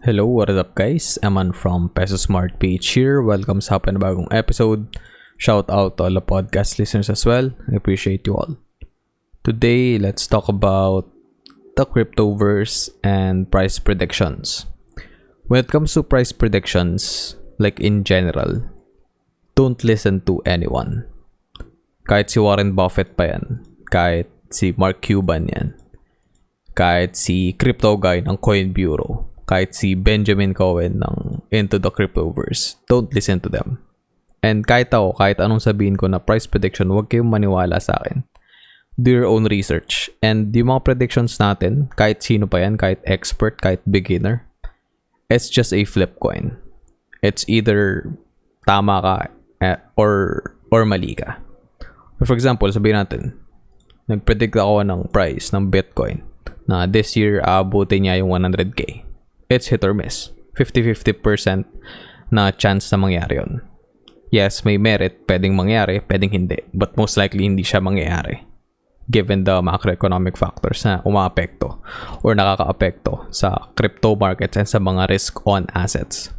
Hello, what is up guys? Eman from Peso Smart Page here. Welcome sa panibagong episode. Shout out to all the podcast listeners as well. I appreciate you all. Today, let's talk about the cryptoverse and price predictions. When it comes to price predictions, like in general, don't listen to anyone. Kahit si Warren Buffett pa yan. Kahit si Mark Cuban yan. Kahit si crypto guy ng Coin Bureau. Kahit si Benjamin Cohen ng Into the Cryptoverse. Don't listen to them. And kahit ako, kahit anong sabihin ko na price prediction, huwag kayong maniwala sa akin. Do your own research. And yung mga predictions natin, kahit sino pa yan, kahit expert, kahit beginner, it's just a flip coin. It's either tama ka or mali ka. For example, sabihin natin, nag-predict ako ng price ng Bitcoin na this year aabutin niya yung 100k. It's hit or miss. 50-50% na chance na mangyari yun. Yes, may merit. Pwedeng mangyari, pwedeng hindi. But most likely, hindi siya mangyayari. Given the macroeconomic factors na umaapekto or nakakaapekto sa crypto markets and sa mga risk-on assets.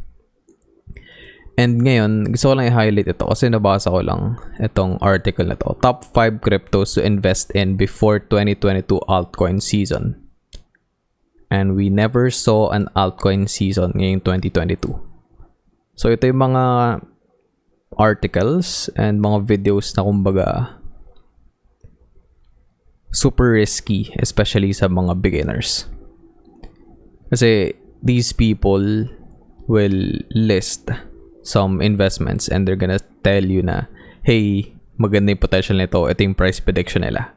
And ngayon, gusto ko lang i-highlight ito kasi nabasa ko lang itong article na to. Top 5 cryptos to invest in before 2022 altcoin season. And we never saw an altcoin season ngayong 2022. So ito yung mga articles and mga videos na kumbaga super risky, especially sa mga beginners. Kasi these people will list some investments and they're gonna tell you na, hey, maganda yung potential nito, ito yung price prediction nila.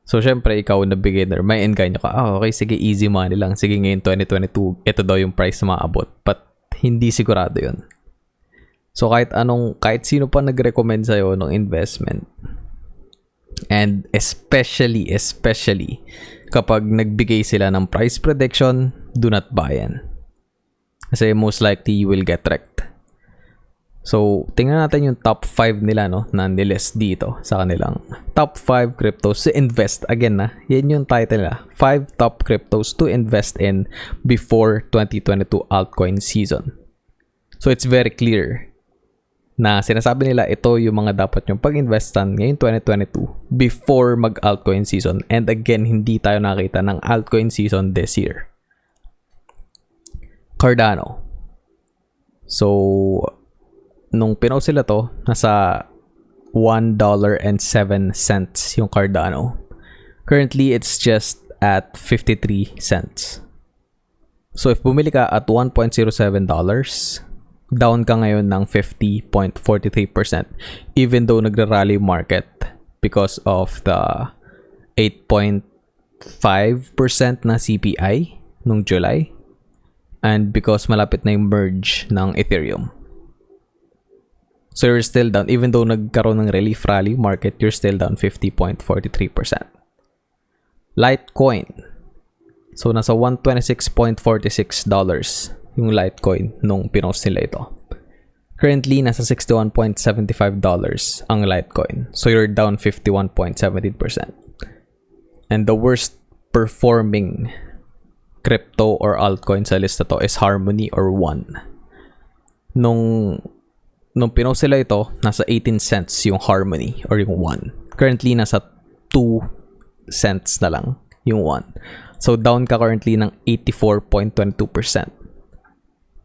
So, syempre, ikaw na beginner, may engganyo ka, okay, sige, easy money lang. Sige, ngayon 2022, ito daw yung price na maabot. But, hindi sigurado yun. So, kahit sino pa nag-recommend sa'yo ng investment, and especially, kapag nagbigay sila ng price prediction, do not buy yan. Kasi most likely, you will get wrecked. So, tingnan natin yung top 5 nila, no, na nilist dito sa kanilang top 5 cryptos to invest. Again, yan yung title nila. 5 top cryptos to invest in before 2022 altcoin season. So, it's very clear na sinasabi nila ito yung mga dapat yung pag-investan ngayong 2022 before mag-altcoin season. And again, hindi tayo nakita ng altcoin season this year. Cardano. So, nung pinost sila to, nasa $1.07 yung Cardano. Currently, it's just at 53 cents. So, if bumili ka at $1.07, down ka ngayon ng 50.43%. Even though nagra-rally market because of the 8.5% na CPI nung July and because malapit na yung merge ng Ethereum. So you're still down. Even though nagkaroon ng relief rally market, you're still down 50.43%. Litecoin. So nasa $126.46 yung Litecoin nung pinost nila ito. Currently, nasa $61.75 ang Litecoin. So you're down 51.17%. And the worst performing crypto or altcoin sa lista to is Harmony or One. Nung pinost sila ito, nasa 18 cents yung Harmony or yung One. Currently, nasa 2 cents na lang yung One. So, down ka currently ng 84.22%.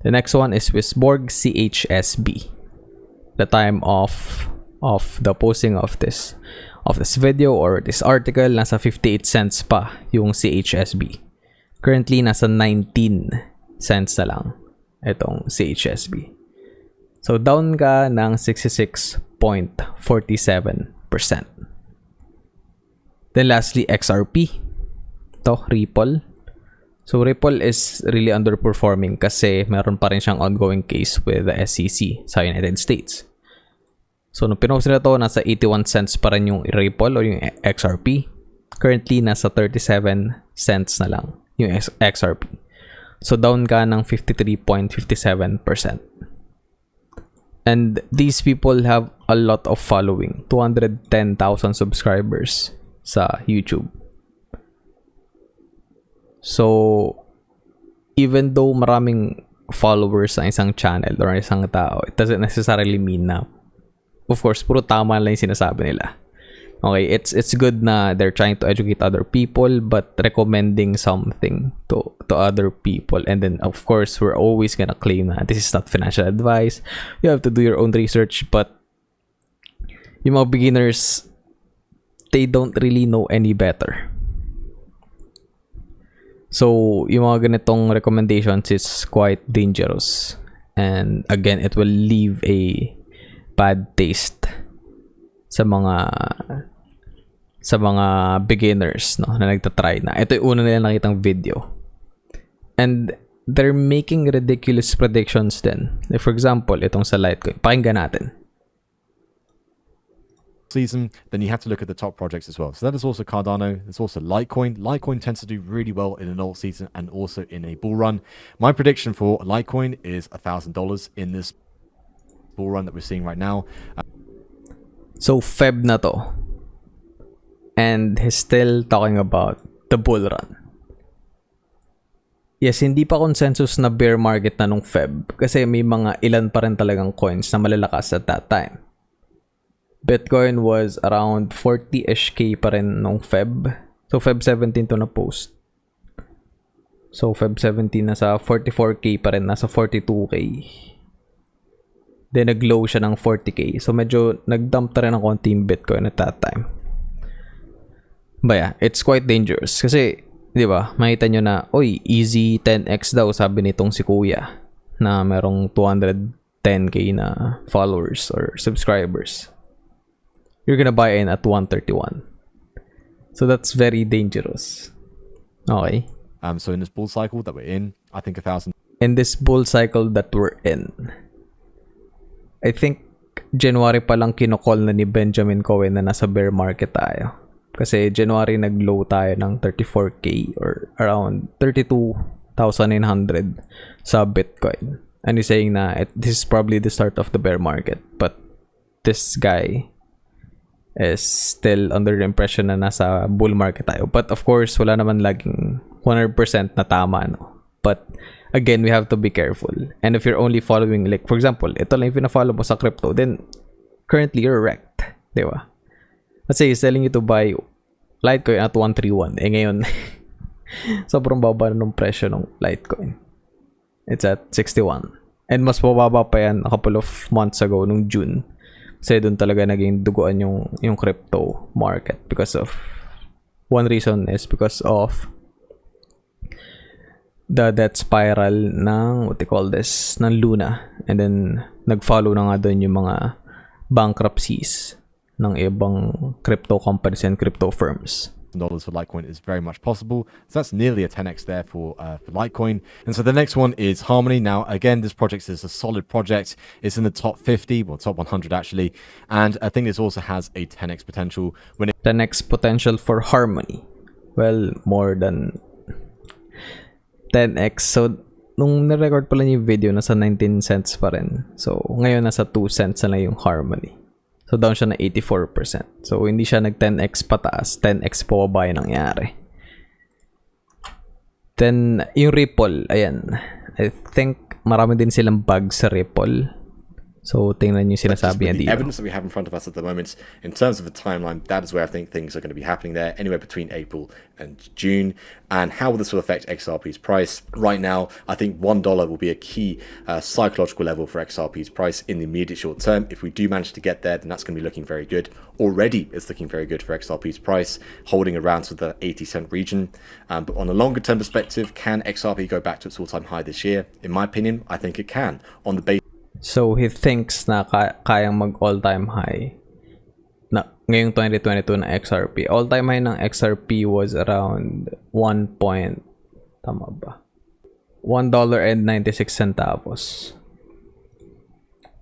The next one is Wisborg CHSB. The time of the posting of this video or this article, nasa 58 cents pa yung CHSB. Currently, nasa 19 cents na lang itong CHSB. So, down ka ng 66.47%. Then, lastly, XRP. Ito, Ripple. So, Ripple is really underperforming kasi meron pa rin siyang ongoing case with the SEC sa United States. So, nung pinost nila ito, nasa 81 cents pa rin yung Ripple o yung XRP. Currently, nasa 37 cents na lang yung XRP. So, down ka ng 53.57%. And these people have a lot of following. 210,000 subscribers sa YouTube. So, even though maraming followers ang isang channel or isang tao, it doesn't necessarily mean na, of course, puro tama lang yung sinasabi nila. Okay, it's good na they're trying to educate other people, but recommending something to other people, and then of course we're always gonna claim na this is not financial advice. You have to do your own research, but yung mga beginners, they don't really know any better. So yung mga ganitong recommendations is quite dangerous, and again, it will leave a bad taste sa mga beginners, no, na nagtatry na. Ito yung una nila nakitang video. And they're making ridiculous predictions then. Like for example, itong sa Litecoin. Pakinggan natin. Season, then you have to look at the top projects as well. So that is also Cardano. There's also Litecoin. Litecoin tends to do really well in an alt season and also in a bull run. My prediction for Litecoin is $1,000 in this bull run that we're seeing right now. So Feb na to, and he's still talking about the bull run. Yes, hindi pa consensus na bear market na nung Feb kasi may mga ilan pa rin talagang coins na malalakas at that time. Bitcoin was around 40-ish K pa rin nung Feb. So Feb 17 to na post. So Feb 17 nasa 44K pa rin, nasa 42K. Then nag-low siya ng 40K. So medyo nag-dump na rin ng konti yung Bitcoin at that time. But yeah, it's quite dangerous. Kasi, di ba, makita nyo na, oy, easy 10x daw, sabi nitong si Kuya, na merong 210K na followers or subscribers. You're gonna buy in at 131. So that's very dangerous. Okay. So in this bull cycle that we're in, I think 1,000. In this bull cycle that we're in, I think January pa lang kinokall na ni Benjamin Cohen na nasa bear market tayo. Kasi January nag-low tayo ng 34K or around 32,900 sa Bitcoin. And he's saying na this is probably the start of the bear market. But this guy is still under the impression na nasa bull market tayo. But of course, wala naman laging 100% na tama, no? But again, we have to be careful. And if you're only following, like for example, ito lang yung pina-follow mo sa crypto, then currently you're wrecked, di ba? Let's say he's telling you to buy Litecoin at 131. Eh ngayon, sobrang baba na ng presyo ng Litecoin. It's at 61. And mas mababa pa yan a couple of months ago, nung June. Kasi doon talaga naging duguan yung crypto market because of, one reason is because of the death spiral ng, what they call this, ng Luna. And then, nag-follow na nga doon yung mga bankruptcies ng ibang crypto companies and crypto firms. $1,000 for Litecoin is very much possible. So that's nearly a 10x there for Litecoin. And so the next one is Harmony. Now, again, this project is a solid project. It's in the top 50, well, top 100 actually. And I think this also has a 10x potential. 10x potential for Harmony. Well, more than 10x. So, nung na-record pala yung video, nasa 19 cents pa rin. So, ngayon nasa 2 cents na lang yung Harmony. So, down siya na 84%. So, hindi siya nag-10x pataas. 10x pababa yung nangyari. Then, yung Ripple, ayan. I think marami din silang bugs sa Ripple. So, tingnan nyo sinasabi niya dito. The evidence that we have in front of us at the moment, in terms of the timeline, that is where I think things are going to be happening there, anywhere between April and June. And how this will affect XRP's price. Right now, I think $1 will be a key psychological level for XRP's price in the immediate short term. If we do manage to get there, then that's going to be looking very good. Already, it's looking very good for XRP's price, holding around to the 80-cent region. But on a longer-term perspective, can XRP go back to its all-time high this year? In my opinion, I think it can. On the basis. So, he thinks na kayang mag all-time high na ngayong 2022 na XRP. All-time high ng XRP was around tama ba? $1.96.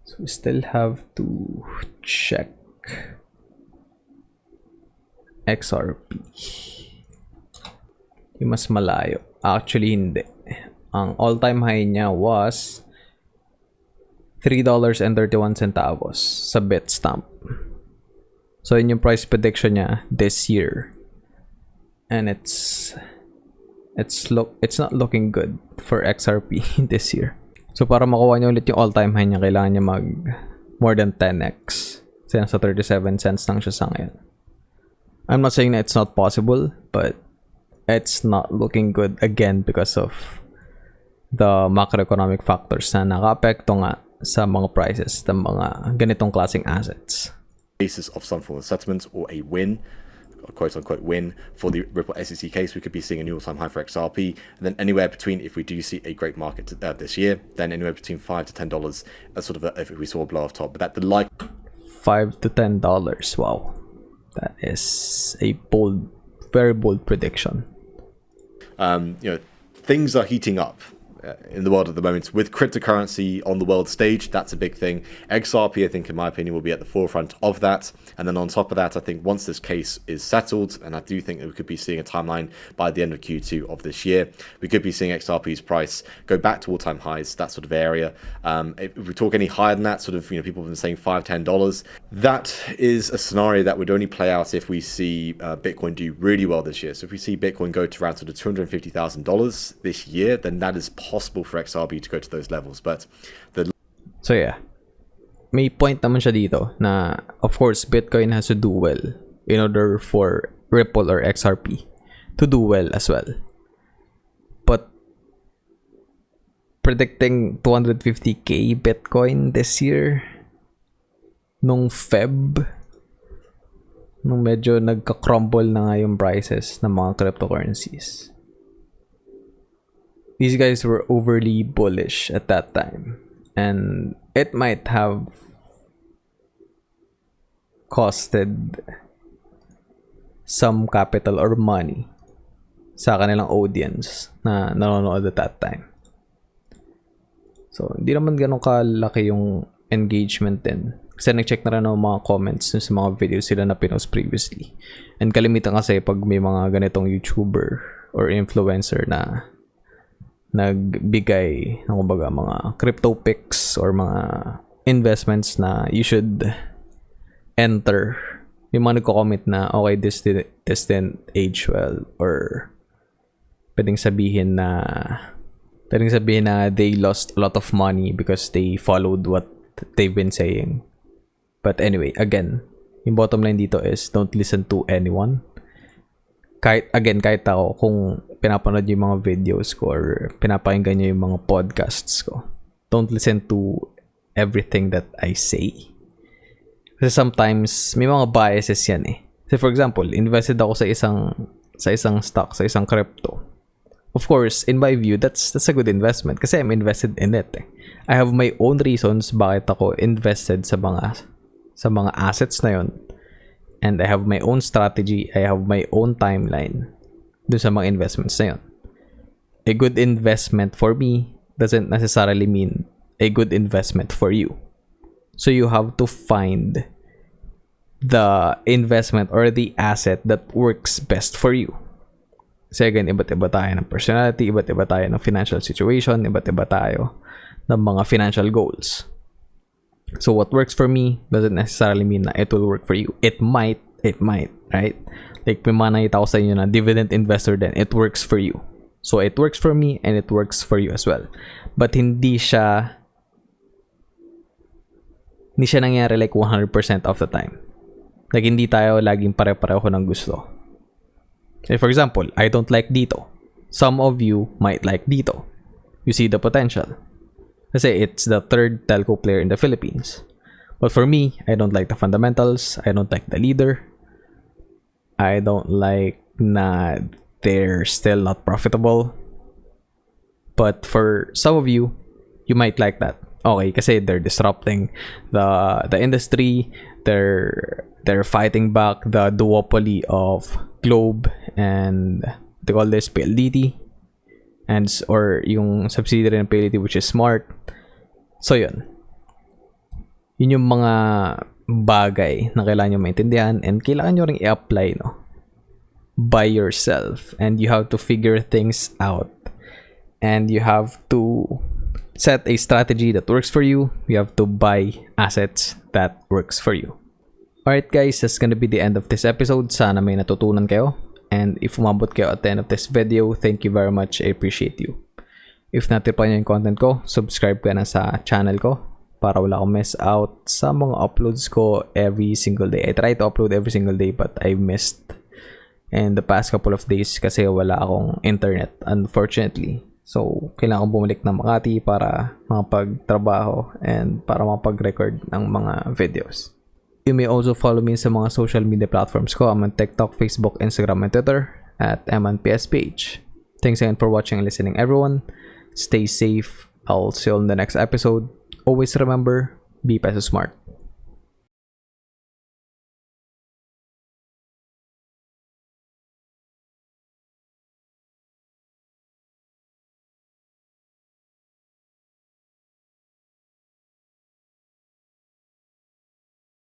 So, we still have to check XRP. Yung mas malayo. Actually, hindi. Ang all-time high niya was $3.31 sa Bitstamp. So, yun yung price prediction niya this year. And it's it's not looking good for XRP this year. So para makuha niya ulit yung all-time high niya, kailangan niya mag more than 10x. Kasi nasa 37 cents lang siya sa ngayon. I'm not saying that it's not possible, but it's not looking good again because of the macroeconomic factors na naka-apekto nga sa mga prices ng mga ganitong klaseng assets. Basis of some form of settlement or a win, a quote-unquote win for the Ripple SEC case, we could be seeing a new all-time high for XRP, and then anywhere between, if we do see a great market this year, then anywhere between $5 to $10 as sort of if we saw a blow off top. But that the like $5 to $10, wow, that is a bold, very bold prediction. Things are heating up in the world at the moment with cryptocurrency on the world stage. That's a big thing. XRP, I think, in my opinion, will be at the forefront of that. And then on top of that, I think once this case is settled, and I do think that we could be seeing a timeline by the end of Q2 of this year, we could be seeing XRP's price go back to all-time highs, that sort of area. If we talk any higher than that, sort of, people have been saying $5, $10. That is a scenario that would only play out if we see Bitcoin do really well this year. So if we see Bitcoin go to around sort of $250,000 this year, then that is possible for XRP to go to those levels. But so yeah, may point naman siya dito na of course Bitcoin has to do well in order for Ripple or XRP to do well as well. But predicting 250k Bitcoin this year nung nung medyo nagka-crumble na nga yung prices ng mga cryptocurrencies. These guys were overly bullish at that time, and it might have costed some capital or money sa kanilang audience na nanonood at that time. So, hindi naman ganun kalaki yung engagement din. Kasi nag-check na rin ako mga comments sa mga videos sila na pinost previously. And kalimitan kasi pag may mga ganitong YouTuber or influencer na nagbigay ng mga crypto picks or mga investments na you should enter, yung mga nagko-comment na okay, this didn't age well, or pwedeng sabihin na they lost a lot of money because they followed what they've been saying. But anyway, again, yung bottom line dito is don't listen to anyone. Kahit ako, kung pinapanood yung mga videos ko or pinapakinggan nyo yung mga podcasts ko, don't listen to everything that I say. Kasi sometimes, may mga biases yan eh. So for example, invested ako sa isang stock, sa isang crypto. Of course, in my view, that's a good investment kasi I'm invested in it eh. I have my own reasons bakit ako invested sa mga assets na yon. And I have my own strategy, I have my own timeline dun sa mga investments na yun. A good investment for me doesn't necessarily mean a good investment for you. So you have to find the investment or the asset that works best for you. Kasi again, iba't iba tayo ng personality, iba't iba tayo ng financial situation, iba't iba tayo ng mga financial goals. So what works for me doesn't necessarily mean na it will work for you. It might, right? Like may mga nakita ko sa inyo na dividend investor din, it works for you. So it works for me and it works for you as well. But hindi siya nangyari like 100% of the time. Like hindi tayo laging pare-pareho ng gusto. Like for example, I don't like dito. Some of you might like dito. You see the potential. Kasi it's the third telco player in the Philippines. But for me, I don't like the fundamentals. I don't like the leader. I don't like na they're still not profitable. But for some of you, you might like that. Okay, kasi they're disrupting the industry. They're fighting back the duopoly of Globe and they call this PLDT. Or yung subsidiary ng PLDT, which is Smart. So yun yung mga bagay na kailangan nyo maintindihan and kailangan nyo rin i-apply by yourself, and you have to figure things out and you have to set a strategy that works for you. You have to buy assets that works for you. Alright guys, that's gonna be the end of this episode. Sana may natutunan kayo. And if umabot kayo at the end of this video, thank you very much. I appreciate you. If natipan nyo yung content ko, subscribe ka na sa channel ko para wala akong miss out sa mga uploads ko every single day. I try to upload every single day but I missed in the past couple of days kasi wala akong internet, unfortunately. So, kailangan kong bumalik ng Makati para makapagtrabaho and para makapag-record ng mga videos. You may also follow me sa mga social media platforms ko. I'm on TikTok, Facebook, Instagram, and Twitter at MNPSPH. Thanks again for watching and listening, everyone. Stay safe. I'll see you on the next episode. Always remember, be Peso smart.